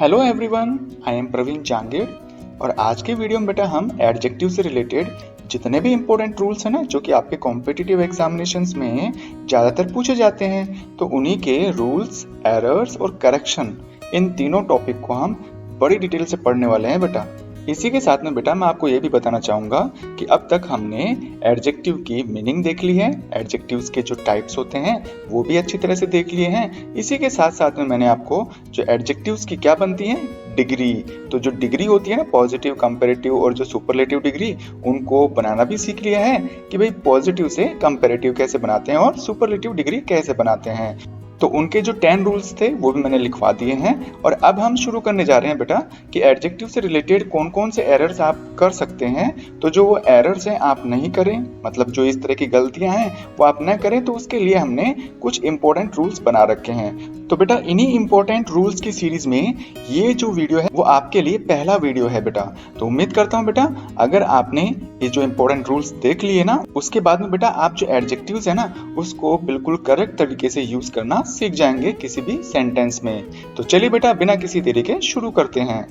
Hello everyone, I am Praveen Jangid और आज के वीडियो में बेटा हम एडजेक्टिव से रिलेटेड जितने भी इंपॉर्टेंट रूल्स हैं ना जो कि आपके कॉम्पिटिटिव एग्जामिनेशंस में ज़्यादातर पूछे जाते हैं, तो उन्हीं के रूल्स, एरर्स और करेक्शन, इन तीनों टॉपिक को हम बड़ी डिटेल से पढ़ने वाले हैं बेटा। इसी के साथ में बेटा मैं आपको ये भी बताना चाहूँगा कि अब तक हमने एडजेक्टिव की मीनिंग देख ली है, एडजेक्टिव्स के जो टाइप्स होते हैं वो भी अच्छी तरह से देख लिए हैं। इसी के साथ साथ में मैंने आपको जो एडजेक्टिव्स की क्या बनती है, डिग्री, तो जो डिग्री होती है ना पॉजिटिव, कंपैरेटिव और जो सुपरलेटिव डिग्री, उनको बनाना भी सीख लिया है कि भाई पॉजिटिव से कंपैरेटिव कैसे बनाते हैं और सुपरलेटिव डिग्री कैसे बनाते हैं। तो उनके जो 10 रूल्स थे वो भी मैंने लिखवा दिए हैं। और अब हम शुरू करने जा रहे हैं बेटा कि एडजेक्टिव से रिलेटेड कौन कौन से एरर्स आप कर सकते हैं। तो जो वो एरर्स हैं आप नहीं करें, मतलब जो इस तरह की गलतियां हैं वो आप न करें, तो उसके लिए हमने कुछ इंपॉर्टेंट रूल्स बना रखे हैं। तो बेटा इन्हीं इंपॉर्टेंट रूल्स की सीरीज में ये जो वीडियो है वो आपके लिए पहला वीडियो है बेटा। तो उम्मीद करता हूँ बेटा अगर आपने ये जो इंपॉर्टेंट रूल्स देख लिए ना, उसके बाद में बेटा आप जो एडजेक्टिव्स है ना उसको बिल्कुल करेक्ट तरीके से यूज करना सीख जाएंगे किसी भी सेंटेंस में। तो चलिए बेटा बिना किसी देरी के शुरू करते हैं।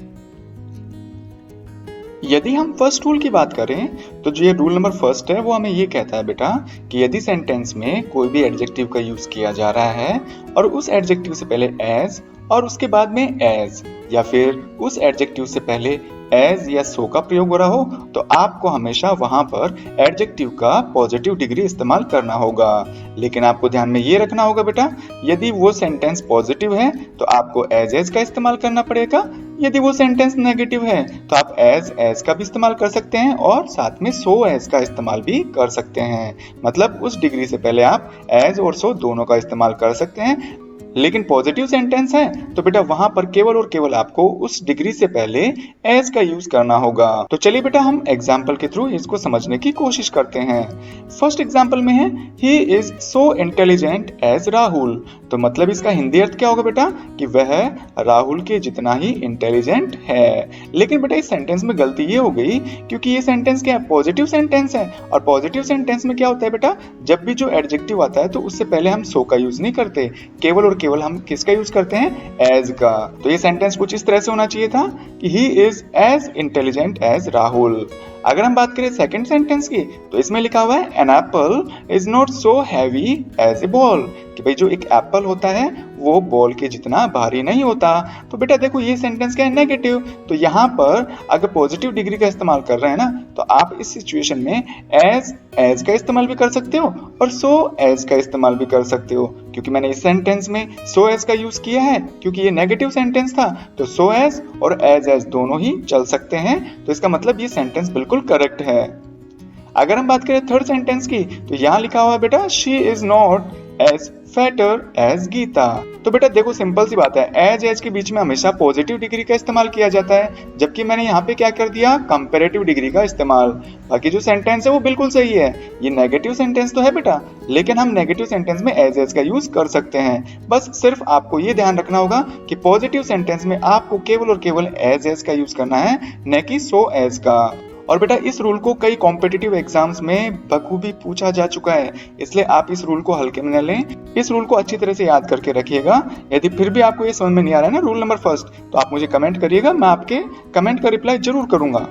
यदि हम फर्स्ट रूल की बात करें तो जो ये रूल नंबर फर्स्ट है वो हमें ये कहता है बेटा कि यदि सेंटेंस में कोई भी एडजेक्टिव का यूज किया जा रहा है और उस एडजेक्टिव से पहले एज और उसके बाद में एज, या फिर उस एडजेक्टिव से पहले एज या सो का प्रयोग हो रहा हो, तो आपको हमेशा वहां पर एडजेक्टिव का पॉजिटिव डिग्री इस्तेमाल करना होगा। लेकिन आपको ध्यान में ये रखना होगा बेटा, यदि वो सेंटेंस पॉजिटिव है तो आपको एज का इस्तेमाल करना पड़ेगा, यदि वो सेंटेंस नेगेटिव है तो आप एज का भी इस्तेमाल कर सकते हैं और साथ में सो एज का इस्तेमाल भी कर सकते हैं। मतलब उस डिग्री से पहले आप एज और सो दोनों का इस्तेमाल कर सकते हैं। लेकिन पॉजिटिव सेंटेंस है तो बेटा वहां पर केवल और केवल आपको उस डिग्री से पहले एज का यूज करना होगा। तो चलिए बेटा हम एग्जाम्पल के थ्रू इसको समझने की कोशिश करते हैं। फर्स्ट एग्जाम्पल में है he is so intelligent as Rahul. तो मतलब इसका हिंदी अर्थ क्या होगा बेटा कि वह राहुल के जितना ही इंटेलिजेंट है। लेकिन बेटा इस सेंटेंस में गलती ये हो गई क्योंकि ये सेंटेंस क्या है, पॉजिटिव सेंटेंस है। और पॉजिटिव सेंटेंस में क्या होता है बेटा, जब भी जो एडजेक्टिव आता है तो उससे पहले हम सो का यूज नहीं करते, केवल और केवल हम किसका यूज करते हैं, एज का। तो ये सेंटेंस कुछ इस तरह से होना चाहिए था कि he is as intelligent as Rahul. अगर हम बात करें सेकंड सेंटेंस की तो इसमें लिखा हुआ है an apple is not so heavy as a ball, कि भाई जो एक एप्पल होता है वो बॉल के जितना भारी नहीं होता। तो बेटा देखो ये सेंटेंस क्या है, नेगेटिव। तो यहाँ पर अगर पॉजिटिव डिग्री का इस्तेमाल कर रहे हैं ना तो आप इस सिचुएशन में एज का इस्तेमाल भी कर सकते हो और सो एज का इस्तेमाल भी कर सकते हो। क्योंकि मैंने इस सेंटेंस में सो एज का यूज किया है क्योंकि ये नेगेटिव सेंटेंस था, तो सो एज और एज दोनों ही चल सकते हैं। तो इसका मतलब ये सेंटेंस बिल्कुल करेक्ट है। अगर हम बात करें थर्ड सेंटेंस की तो यहाँ लिखा हुआ है बेटा she is not as fatter as Geeta. तो बेटा देखो सिंपल सी बात है, एज के बीच में हमेशा पॉजिटिव डिग्री का इस्तेमाल किया जाता है, जबकि मैंने यहाँ पे क्या कर दिया, कंपैरेटिव डिग्री का इस्तेमाल। बाकी जो सेंटेंस है वो बिल्कुल सही है। ये नेगेटिव सेंटेंस तो है बेटा, लेकिन हम नेगेटिव सेंटेंस में एज का यूज कर सकते हैं। बस सिर्फ आपको ये ध्यान रखना होगा कि पॉजिटिव सेंटेंस में आपको केवल और केवल एज का यूज करना है, न कि सो एज का। और बेटा इस रूल को कई कॉम्पिटिटिव एग्जाम्स में बखूबी पूछा जा चुका है, इसलिए आप इस रूल को हल्के में न लें, इस रूल को अच्छी तरह से याद करके रखिएगा। यदि फिर भी आपको ये समझ में नहीं आ रहा है ना रूल नंबर फर्स्ट, तो आप मुझे कमेंट करिएगा, मैं आपके कमेंट का रिप्लाई जरूर करूंगा।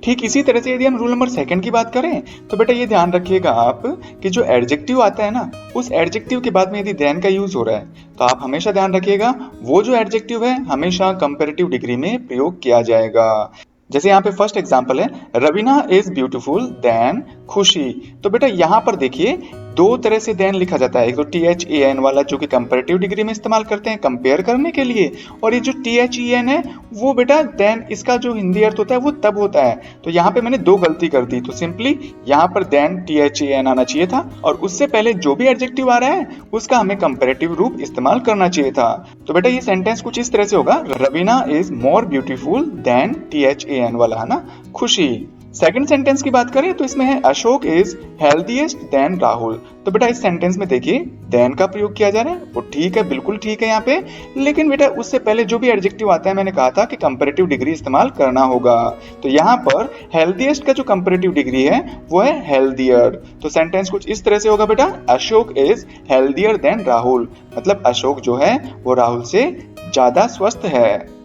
ठीक इसी तरह से यदि हम रूल नंबर सेकंड की बात करें तो बेटा ये ध्यान रखिएगा आप कि जो एडजेक्टिव आता है ना उस एडजेक्टिव के बाद में यदि देन का यूज हो रहा है तो आप हमेशा ध्यान रखिएगा वो जो एडजेक्टिव है हमेशा कंपैरेटिव डिग्री में प्रयोग किया जाएगा। जैसे यहाँ पे फर्स्ट एग्जांपल है रवीना इज ब्यूटीफुल देन खुशी। तो बेटा यहाँ पर देखिए दो तरह से देन लिखा जाता है, एक तो THEN वाला जो कि कंपैरेटिव डिग्री में इस्तेमाल करते हैं कंपेयर करने के लिए, और ये जो THEN है वो बेटा देन इसका जो हिंदी अर्थ होता है वो तब होता है। तो यहाँ पे मैंने दो गलती कर दी, तो सिंपली यहाँ पर देन THEN आना चाहिए था और उससे पहले जो भी एडजेक्टिव आ रहा है उसका हमें कंपैरेटिव रूप इस्तेमाल करना चाहिए था। तो बेटा ये सेंटेंस कुछ इस तरह से होगा, Raveena is more beautiful then THEN वाला है ना, खुशी। सेकंड सेंटेंस की बात करें तो इसमें है Ashok is healthiest than Rahul. तो बेटा इस सेंटेंस में देखिए देन का प्रयोग किया जा रहा है, वो ठीक है, बिल्कुल ठीक है यहाँ पे। लेकिन बेटा उससे पहले जो भी एडजेक्टिव आता है, मैंने कहा था कि कंपैरेटिव डिग्री इस्तेमाल करना होगा। तो यहाँ पर हेल्दीएस्ट का जो कंपैरेटिव डिग्री है वो है हेल्दियर। तो सेंटेंस कुछ इस तरह से होगा बेटा, Ashok is healthier then Rahul, मतलब अशोक जो है वो राहुल से ज्यादा स्वस्थ है।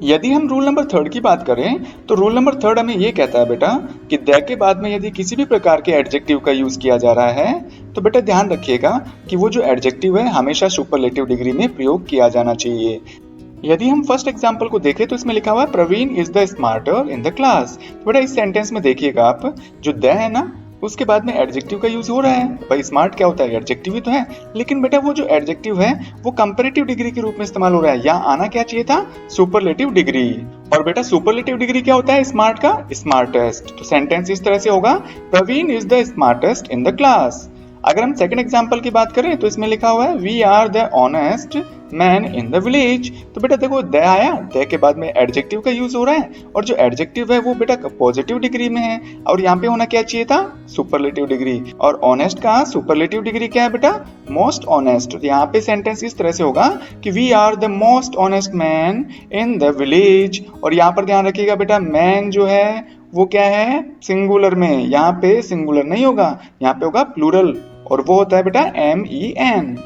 यदि हम रूल नंबर थर्ड की बात करें तो रूल नंबर थर्ड हमें ये कहता है बेटा कि द के बाद में यदि किसी भी प्रकार के एडजेक्टिव का यूज किया जा रहा है तो बेटा ध्यान रखिएगा कि वो जो एडजेक्टिव है हमेशा सुपरलेटिव डिग्री में प्रयोग किया जाना चाहिए। यदि हम फर्स्ट एग्जांपल को देखें तो इसमें लिखा हुआ है Praveen is the smarter in the class. तो बेटा इस सेंटेंस में देखिएगा आप, जो द है ना उसके बाद में एडजेक्टिव का यूज हो रहा है। भाई स्मार्ट क्या होता है, एडजेक्टिव ही तो है। लेकिन बेटा वो जो एडजेक्टिव है वो कंपैरेटिव डिग्री के रूप में इस्तेमाल हो रहा है। यहाँ आना क्या चाहिए था, सुपरलेटिव डिग्री। और बेटा सुपरलेटिव डिग्री क्या होता है स्मार्ट का, स्मार्टेस्ट। तो सेंटेंस इस तरह से होगा, Praveen is the smartest in the class. अगर हम सेकंड एग्जांपल की बात करें तो इसमें लिखा हुआ है we are the honest man in the village. तो बेटा देखो द आया, द के बाद में एडजेक्टिव का यूज हो रहा है और जो एडजेक्टिव है वो बेटा पॉजिटिव डिग्री में है और यहाँ पे होना क्या चाहिए था, सुपरलेटिव डिग्री। और ऑनेस्ट का सुपरलेटिव डिग्री क्या है बेटा, मोस्ट ऑनेस्ट। तो यहाँ पे सेंटेंस इस तरह से होगा कि we are the most honest man in the village. और यहाँ पर ध्यान रखिएगा बेटा मैन जो है वो क्या है, सिंगुलर में, यहाँ पे सिंगुलर नहीं होगा, यहाँ पे होगा प्लूरल और वो होता है बेटा MEN।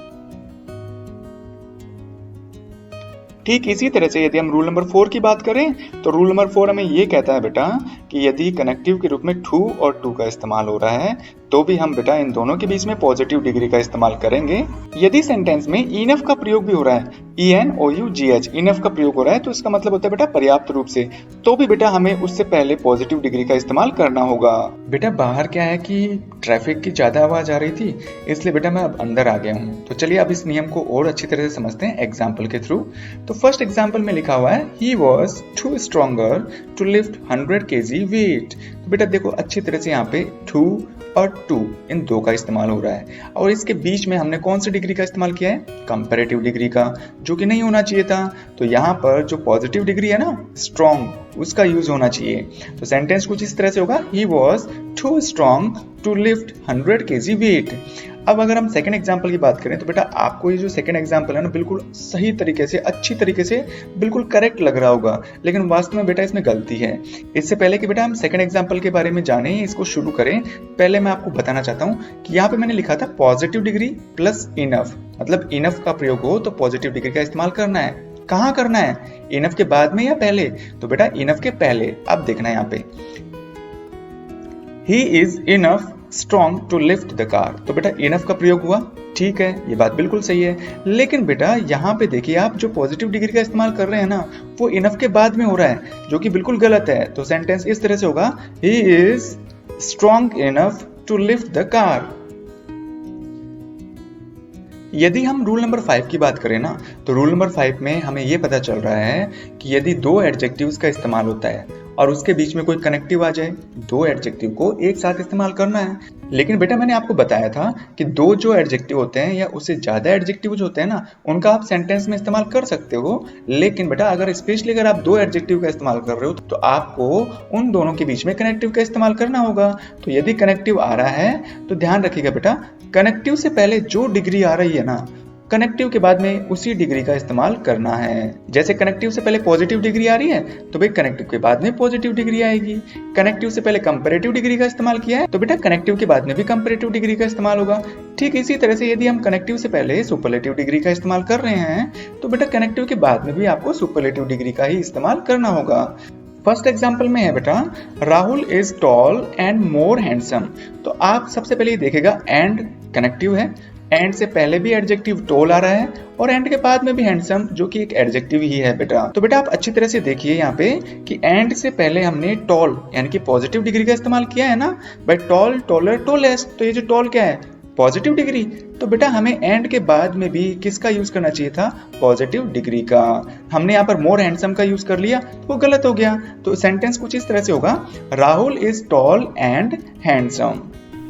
ठीक इसी तरह से यदि हम रूल नंबर 4 की बात करें तो रूल नंबर 4 हमें ये कहता है बेटा कि यदि कनेक्टिव के रूप में टू और टू का इस्तेमाल हो रहा है तो भी हम बेटा इन दोनों के बीच में पॉजिटिव डिग्री का इस्तेमाल करेंगे। यदि सेंटेंस में इनफ का प्रयोग भी हो रहा है, ENOUGH इनफ का प्रयोग हो रहा है तो इसका मतलब होता है बेटा पर्याप्त रूप से, तो भी बेटा हमें उससे पहले पॉजिटिव डिग्री का इस्तेमाल करना होगा। बेटा बाहर क्या है कि ट्रैफिक की ज्यादा आवाज आ रही थी इसलिए बेटा मैं अब अंदर आ गया हूँ। तो चलिए अब इस नियम को और अच्छी तरह से समझते हैं एग्जाम्पल के थ्रू। तो फर्स्ट एग्जाम्पल में लिखा हुआ है he was too stronger to lift 100 kg weight. तो बेटा देखो अच्छी तरह से यहाँ पे टू और टू इन दो का इस्तेमाल हो रहा है और इसके बीच में हमने कौन सी डिग्री का इस्तेमाल किया है, कंपैरेटिव डिग्री का, जो कि नहीं होना चाहिए था। तो यहाँ पर जो पॉजिटिव डिग्री है ना स्ट्रॉन्ग, उसका यूज होना चाहिए। तो सेंटेंस कुछ इस तरह से होगा he was too strong to lift 100 kg weight. अब अगर हम सेकंड एग्जांपल की बात करें तो बेटा आपको ये जो सेकंड एग्जांपल है ना बिल्कुल सही तरीके से, अच्छी तरीके से, बिल्कुल करेक्ट लग रहा होगा, लेकिन वास्तव में बेटा इसमें गलती है। इससे पहले कि बेटा हम सेकंड एग्जांपल के बारे में जाने, इसको शुरू करें, पहले मैं आपको बताना चाहता हूँ कि यहाँ पे मैंने लिखा था पॉजिटिव डिग्री प्लस इनफ, मतलब इनफ का प्रयोग हो तो पॉजिटिव डिग्री का इस्तेमाल करना है। कहाँ करना है, इनफ के बाद में या पहले? तो बेटा इनफ के पहले। अब देखना है यहाँ पे he is enough strong to lift the car. तो बेटा इनफ का प्रयोग हुआ, ठीक है, ये बात बिल्कुल सही है। लेकिन बेटा यहाँ पे देखिए आप जो पॉजिटिव डिग्री का इस्तेमाल कर रहे हैं ना वो इनफ के बाद में हो रहा है, जो कि बिल्कुल गलत है। तो सेंटेंस इस तरह से होगा he is strong enough to lift the car. यदि हम रूल नंबर 5 की बात करें ना तो रूल नंबर 5 में हमें यह पता चल रहा है कि यदि दो एडजेक्टिव्स का इस्तेमाल होता है और उसके बीच में कोई कनेक्टिव आ जाए, दो एडजेक्टिव को एक साथ इस्तेमाल करना है। लेकिन बेटा मैंने आपको बताया था कि दो जो एडजेक्टिव होते हैं या उससे ज्यादा एडजेक्टिव जो होते हैं ना उनका आप सेंटेंस में इस्तेमाल कर सकते हो। लेकिन बेटा अगर स्पेशली अगर आप दो एडजेक्टिव का इस्तेमाल कर रहे हो तो आपको उन दोनों के बीच में कनेक्टिव का इस्तेमाल करना होगा। तो यदि कनेक्टिव आ रहा है तो ध्यान रखिएगा बेटा कनेक्टिव से पहले जो डिग्री आ रही है ना कनेक्टिव के बाद में उसी डिग्री का इस्तेमाल करना है। जैसे कनेक्टिव से पहले पॉजिटिव डिग्री आ रही है तो भाई कनेक्टिव के बाद में पॉजिटिव डिग्री आएगी। कनेक्टिव से पहले कंपैरेटिव डिग्री का इस्तेमाल किया है तो बेटा कनेक्टिव के बाद में भी कंपैरेटिव डिग्री का इस्तेमाल होगा। ठीक इसी तरह से यदि हम कनेक्टिव से पहले सुपरलेटिव डिग्री का इस्तेमाल कर रहे हैं तो बेटा कनेक्टिव के बाद में भी आपको सुपरलेटिव डिग्री का ही इस्तेमाल करना होगा। फर्स्ट एग्जाम्पल में है बेटा Rahul is tall and more handsome. तो आप सबसे पहले देखेगा एंड कनेक्टिव है, एंड से पहले भी एडजेक्टिव टॉल आ रहा है और एंड के बाद में भी हैंडसम, जो कि एक एडजेक्टिव ही है बेटा। तो बेटा आप अच्छी तरह से देखिए यहाँ पे कि एंड से पहले हमने टॉल यानी कि पॉजिटिव डिग्री का इस्तेमाल किया है ना, भाई टॉल, टॉलर, टॉलेस्ट। तो ये जो टॉल क्या है, पॉजिटिव डिग्री। तो बेटा हमें एंड के बाद में भी किसका यूज करना चाहिए था, पॉजिटिव डिग्री का। हमने यहाँ पर मोर हैंडसम का यूज कर लिया तो वो गलत हो गया। तो सेंटेंस कुछ इस तरह से होगा Rahul is tall and handsome.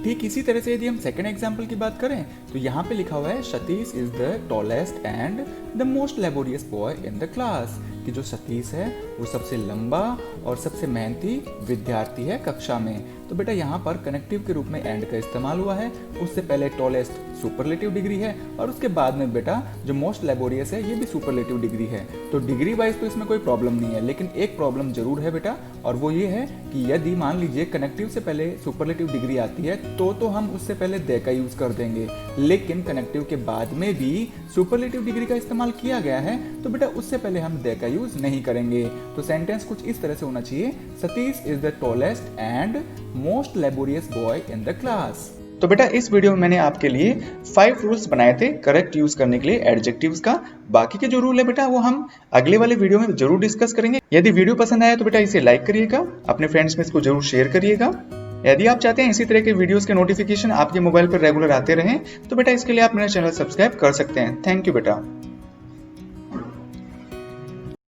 ठीक इसी तरह से यदि हम सेकंड एग्जांपल की बात करें तो यहाँ पे लिखा हुआ है Satish is the tallest and the most laborious boy in the class. कि जो सतीश है वो सबसे लंबा और सबसे मेहनती विद्यार्थी है कक्षा में। तो बेटा यहाँ पर कनेक्टिव के रूप में एंड का इस्तेमाल हुआ है। उससे पहले टॉलेस्ट सुपरलेटिव डिग्री है और उसके बाद में बेटा जो मोस्ट लेबोरियस है ये भी सुपरलेटिव डिग्री है। तो डिग्री वाइज तो इसमें कोई प्रॉब्लम नहीं है, लेकिन एक प्रॉब्लम जरूर है बेटा, और वो ये है कि यदि मान लीजिए कनेक्टिव से पहले सुपरलेटिव डिग्री आती है तो हम उससे पहले दे का यूज कर देंगे, लेकिन कनेक्टिव के बाद में भी सुपरलेटिव डिग्री का इस्तेमाल किया गया है तो बेटा उससे पहले हम दे का यूज नहीं करेंगे। तो सेंटेंस कुछ इस तरह से होना चाहिए, Satish is the tallest and most laborious boy in the class. तो बेटा इस वीडियो में मैंने आपके लिए 5 रूल्स बनाए थे करेक्ट यूज करने के लिए एडजेक्टिव्स का। बाकी के जो रूल है बेटा वो हम अगले वाले वीडियो में जरूर डिस्कस करेंगे। यदि वीडियो पसंद आया तो बेटा इसे लाइक करिएगा, अपने फ्रेंड्स में इसको जरूर शेयर करिएगा। यदि आप चाहते हैं इसी तरह के वीडियोस के नोटिफिकेशन आपके मोबाइल पर रेगुलर आते रहें तो बेटा इसके लिए आप मेरा चैनल सब्सक्राइब कर सकते हैं। थैंक यू बेटा।